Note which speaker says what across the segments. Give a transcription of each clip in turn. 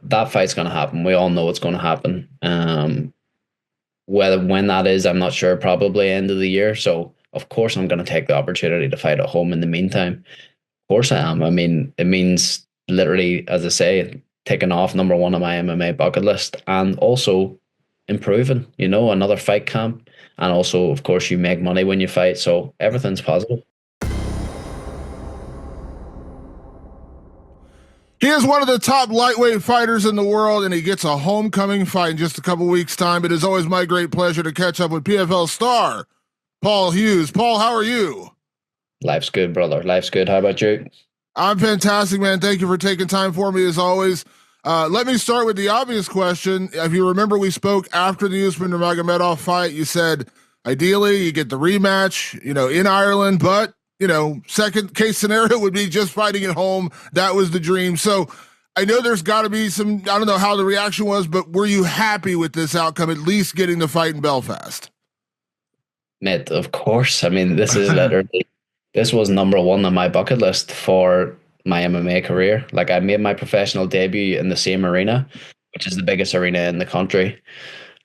Speaker 1: that fight's going to happen. We all know it's going to happen. Whether when that is, I'm not sure. Probably end of the year. So of course I'm going to take the opportunity to fight at home in the meantime. Of course I am. I mean, it means literally, as I say, taking off number one on my MMA bucket list, and also improving. Another fight camp, and also, of course, you make money when you fight. So everything's positive.
Speaker 2: He is one of the top lightweight fighters in the world, and he gets a homecoming fight in just a couple weeks' time. It is always my great pleasure to catch up with PFL star Paul Hughes. Paul, how are you?
Speaker 1: Life's good, brother. Life's good. How about you?
Speaker 2: I'm fantastic, man. Thank you for taking time for me as always. Let me start with the obvious question. If you remember, we spoke after the Usman Nurmagomedov fight. You said ideally you get the rematch, in Ireland, but second case scenario would be just fighting at home. That was the dream. So I know there's got to be some, I don't know how the reaction was, but were you happy with this outcome, at least getting the fight in Belfast?
Speaker 1: Mate, of course. I mean, this is literally, this was number one on my bucket list for my MMA career. Like, I made my professional debut in the same arena, which is the biggest arena in the country.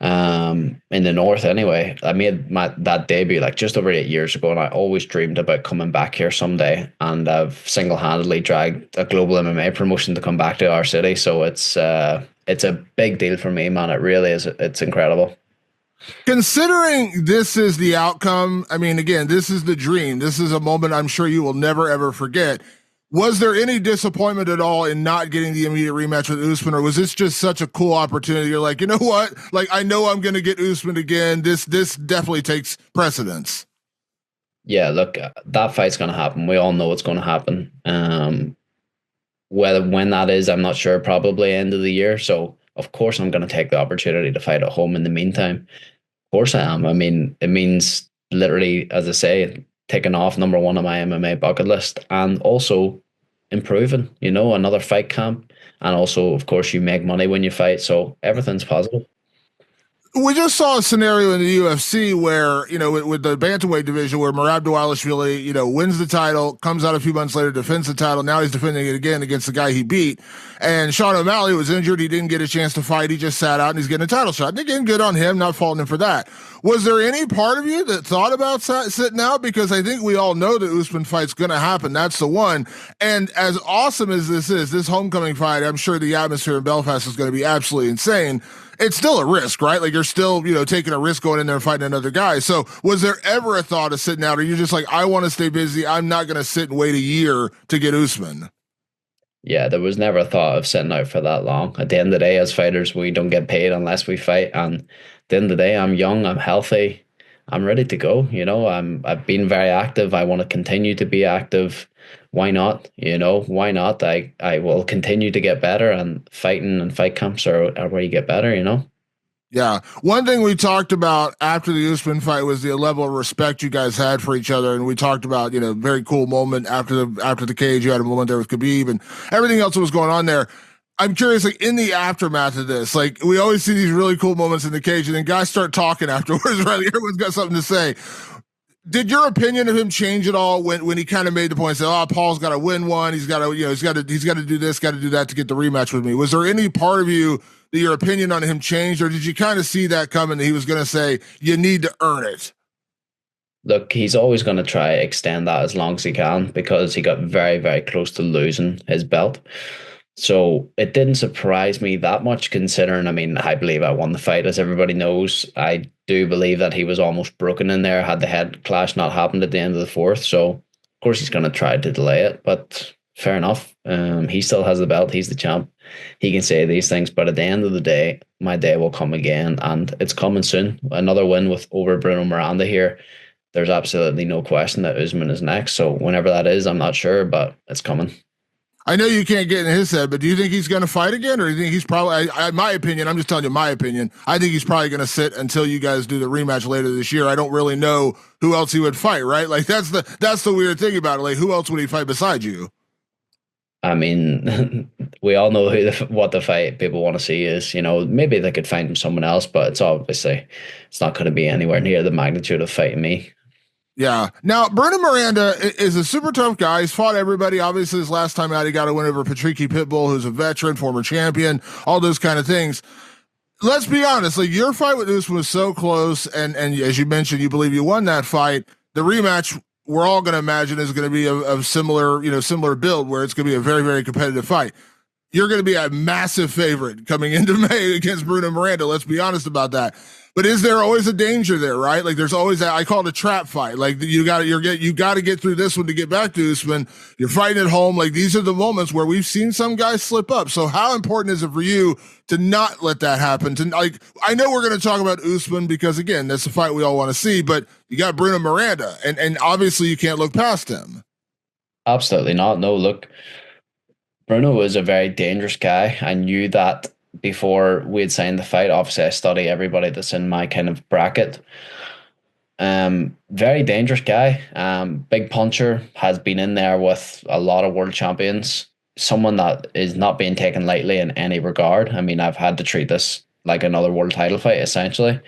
Speaker 1: In the north anyway. I made that debut like just over 8 years ago, and I always dreamed about coming back here someday, and I've single-handedly dragged a global MMA promotion to come back to our city. So it's a big deal for me, man. It really is. It's incredible.
Speaker 2: Considering this is the outcome, I mean, again, this is the dream. This is a moment I'm sure you will never ever forget. Was there any disappointment at all in not getting the immediate rematch with Usman, or was this just such a cool opportunity? You're like, you know what? Like, I know I'm going to get Usman again. This definitely takes precedence.
Speaker 1: Yeah, look, that fight's going to happen. We all know it's going to happen. When that is, I'm not sure. Probably end of the year. So of course I'm going to take the opportunity to fight at home in the meantime. Of course I am. I mean, it means literally, as I say, taking off number one on my MMA bucket list, and also improving, another fight camp, and also, of course, you make money when you fight. So everything's positive.
Speaker 2: We just saw a scenario in the UFC where, with the bantamweight division, where Miranda, wins the title, comes out a few months later, defends the title. Now he's defending it again against the guy he beat. And Sean O'Malley was injured. He didn't get a chance to fight. He just sat out, and he's getting a title shot. And again, good on him, not faulting him for that. Was there any part of you that thought about sitting out? Because I think we all know the Usman fight's going to happen. That's the one. And as awesome as this is, this homecoming fight, I'm sure the atmosphere in Belfast is going to be absolutely insane. It's still a risk, right? Like, you're still, taking a risk going in there and fighting another guy. So was there ever a thought of sitting out, or you're just like, I want to stay busy, I'm not going to sit and wait a year to get Usman?
Speaker 1: Yeah, there was never a thought of sitting out for that long. At the end of the day, as fighters, we don't get paid unless we fight. And at the end of the day, I'm young, I'm healthy, I'm ready to go. I've been very active. I want to continue to be active. Why not? Why not? I will continue to get better, and fighting and fight camps are where you get better.
Speaker 2: Yeah. One thing we talked about after the Usman fight was the level of respect you guys had for each other. And we talked about, very cool moment after the cage. You had a moment there with Khabib and everything else that was going on there. I'm curious, like, in the aftermath of this, like, we always see these really cool moments in the cage, and then guys start talking afterwards, right? Everyone's got something to say. Did your opinion of him change at all when he kind of made the point, say, "Oh, Paul's got to win one. He's got to, he's got to do this, got to do that to get the rematch with me"? Was there any part of you that your opinion on him changed, or did you kind of see that coming, that he was going to say, "You need to earn it"?
Speaker 1: Look, he's always going to try to extend that as long as he can, because he got very, very close to losing his belt. So it didn't surprise me that much, considering, I mean, I believe I won the fight, as everybody knows. I do believe that he was almost broken in there had the head clash not happened at the end of the fourth. So, of course, he's going to try to delay it, but fair enough. He still has the belt. He's the champ. He can say these things, but at the end of the day, my day will come again, and it's coming soon. Another win over Bruno Miranda here. There's absolutely no question that Usman is next. So whenever that is, I'm not sure, but it's coming.
Speaker 2: I know you can't get in his head, but do you think he's going to fight again, or do you think he's probably? My opinion, I'm just telling you my opinion. I think he's probably going to sit until you guys do the rematch later this year. I don't really know who else he would fight, right? Like, that's the weird thing about it. Like, who else would he fight beside you?
Speaker 1: I mean, we all know what the fight people want to see is. Maybe they could find him someone else, but it's not going to be anywhere near the magnitude of fighting me.
Speaker 2: Yeah. Now, Bruno Miranda is a super tough guy. He's fought everybody. Obviously, his last time out, he got a win over Patricky Pitbull, who's a veteran, former champion, all those kind of things. Let's be honest. Like your fight with Usman was so close, and as you mentioned, you believe you won that fight. The rematch, we're all going to imagine, is going to be of similar, similar build, where it's going to be a very, very competitive fight. You're going to be a massive favorite coming into May against Bruno Miranda. Let's be honest about that. But is there always a danger there, right? Like there's always that, I call it a trap fight. Like you got to get through this one to get back to Usman. You're fighting at home. Like these are the moments where we've seen some guys slip up. So how important is it for you to not let that happen? To like, I know we're going to talk about Usman because again, that's a fight we all want to see, but you got Bruno Miranda and obviously you can't look past him.
Speaker 1: Absolutely not. No, look, Bruno was a very dangerous guy. I knew that before we had signed the fight. Obviously, I study everybody that's in my kind of bracket. Very dangerous guy. Big puncher, has been in there with a lot of world champions. Someone that is not being taken lightly in any regard. I mean, I've had to treat this like another world title fight, essentially.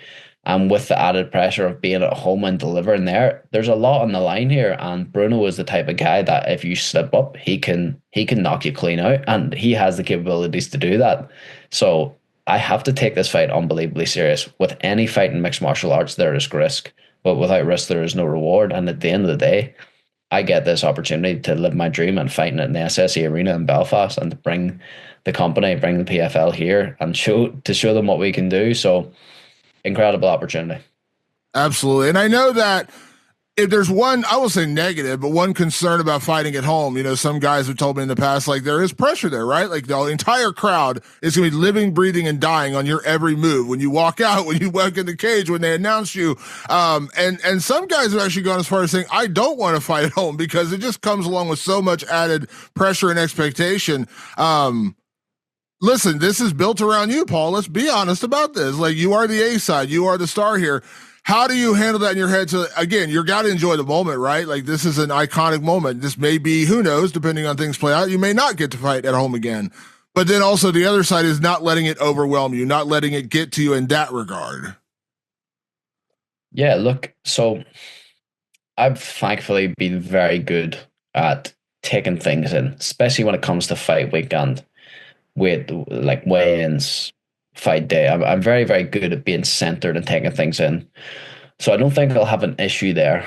Speaker 1: And with the added pressure of being at home and delivering there's a lot on the line here. And Bruno is the type of guy that if you slip up, he can knock you clean out, and he has the capabilities to do that. So I have to take this fight unbelievably serious. With any fight in mixed martial arts, there is risk, but without risk, there is no reward. And at the end of the day, I get this opportunity to live my dream and fighting in the SSE Arena in Belfast and to bring the company, bring the PFL here and show them what we can do. So incredible opportunity.
Speaker 2: Absolutely. And I know that if there's one, I will say negative, but one concern about fighting at home, some guys have told me in the past, like there is pressure there, right? Like the entire crowd is going to be living, breathing, and dying on your every move. When you walk out, when you walk in the cage, when they announce you. And some guys have actually gone as far as saying, I don't want to fight at home because it just comes along with so much added pressure and expectation. Listen, this is built around you, Paul. Let's be honest about this. Like you are the A side, you are the star here. How do you handle that in your head? So again, you got to enjoy the moment, right? Like this is an iconic moment. This may be, who knows, depending on things play out, you may not get to fight at home again. But then also the other side is not letting it overwhelm you, not letting it get to you in that regard.
Speaker 1: Yeah, look, so I've thankfully been very good at taking things in, especially when it comes to fight weekend. With like weigh-ins, fight day. I'm very, very good at being centered and taking things in. So I don't think I'll have an issue there.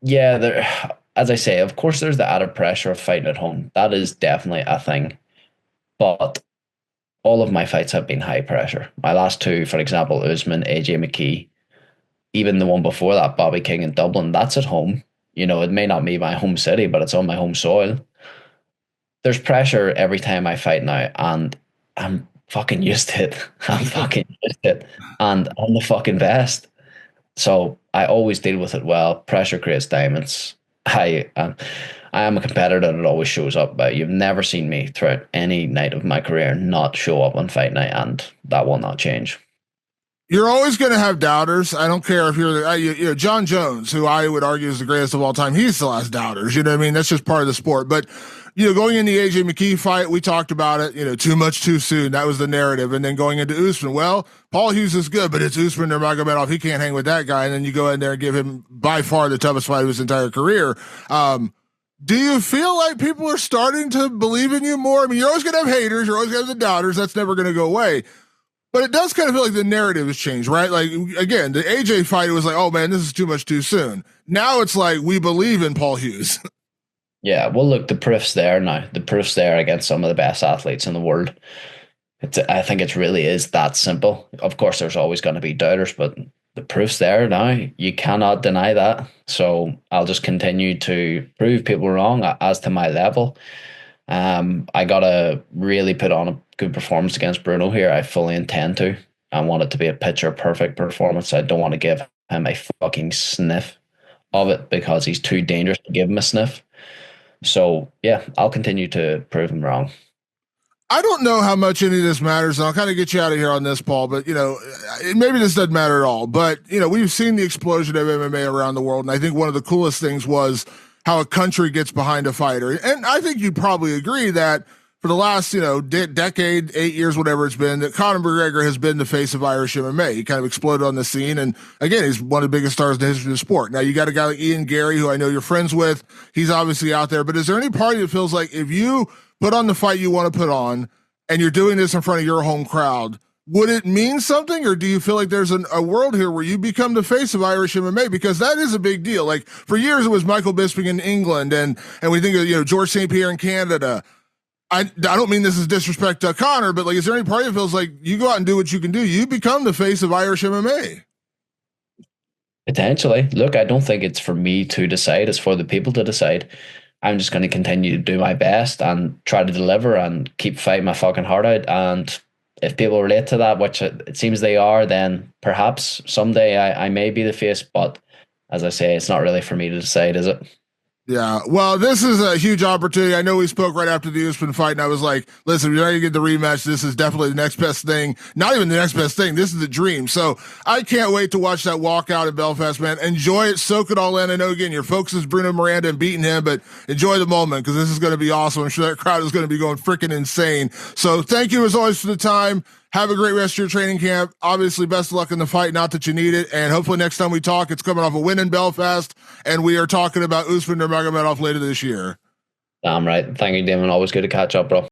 Speaker 1: Yeah, as I say, of course, there's the added pressure of fighting at home. That is definitely a thing. But all of my fights have been high pressure. My last two, for example, Usman, AJ McKee, even the one before that, Bobby King in Dublin, that's at home. It may not be my home city, but it's on my home soil. There's pressure every time I fight now, and I'm fucking used to it. I'm fucking used to it. And I'm the fucking best. So I always deal with it well. Pressure creates diamonds. I am a competitor that always shows up, but you've never seen me throughout any night of my career not show up on fight night, and that will not change.
Speaker 2: You're always going to have doubters. I don't care if you're John Jones, who I would argue is the greatest of all time. He still has doubters. You know what I mean? That's just part of the sport. But going in the AJ McKee fight, we talked about it, too much too soon. That was the narrative. And then going into Usman, well, Paul Hughes is good, but it's Usman Nurmagomedov. He can't hang with that guy. And then you go in there and give him by far the toughest fight of his entire career. Do you feel like people are starting to believe in you more? I mean, you're always going to have haters. You're always going to have the doubters. That's never going to go away. But it does kind of feel like the narrative has changed, right? Like, again, the AJ fight, it was like, oh man, this is too much too soon. Now it's like, we believe in Paul Hughes.
Speaker 1: Yeah, well, look, the proof's there now. The proof's there against some of the best athletes in the world. I think it really is that simple. Of course, there's always going to be doubters, but the proof's there now. You cannot deny that. So I'll just continue to prove people wrong as to my level. I got to really put on a good performance against Bruno here. I fully intend to. I want it to be a picture perfect performance. I don't want to give him a fucking sniff of it because he's too dangerous to give him a sniff. So, yeah, I'll continue to prove him wrong.
Speaker 2: I don't know how much any of this matters, and I'll kind of get you out of here on this, Paul, but, maybe this doesn't matter at all. But, we've seen the explosion of MMA around the world, and I think one of the coolest things was how a country gets behind a fighter. And I think you'd probably agree that for the last, decade, 8 years, whatever it's been, that Conor McGregor has been the face of Irish MMA. He kind of exploded on the scene. And again, he's one of the biggest stars in the history of the sport. Now, you got a guy like Ian Gary, who I know you're friends with. He's obviously out there. But is there any party that feels like if you put on the fight you want to put on and you're doing this in front of your home crowd, would it mean something, or do you feel like there's a world here where you become the face of Irish MMA? Because that is a big deal. Like for years, it was Michael Bisping in England, and we think of George St. Pierre in Canada. I don't mean this is disrespect to Conor, but like, is there any party that feels like you go out and do what you can do, you become the face of Irish MMA?
Speaker 1: Potentially. Look, I don't think it's for me to decide. It's for the people to decide. I'm just going to continue to do my best and try to deliver and keep fighting my fucking heart out. And if people relate to that, which it seems they are, then perhaps someday I may be the face. But as I say, it's not really for me to decide, is it?
Speaker 2: Yeah, well, this is a huge opportunity. I know we spoke right after the Usman fight, and I was like, listen, we're ready to get the rematch. This is definitely the next best thing. Not even the next best thing. This is the dream. So I can't wait to watch that walkout in Belfast, man. Enjoy it. Soak it all in. I know, again, your focus is Bruno Miranda and beating him, but enjoy the moment because this is going to be awesome. I'm sure that crowd is going to be going freaking insane. So thank you, as always, for the time. Have a great rest of your training camp. Obviously, best of luck in the fight. Not that you need it. And hopefully next time we talk, it's coming off a win in Belfast. And we are talking about Usman Nurmagomedov later this year.
Speaker 1: Damn right. Thank you, Damon. Always good to catch up, bro.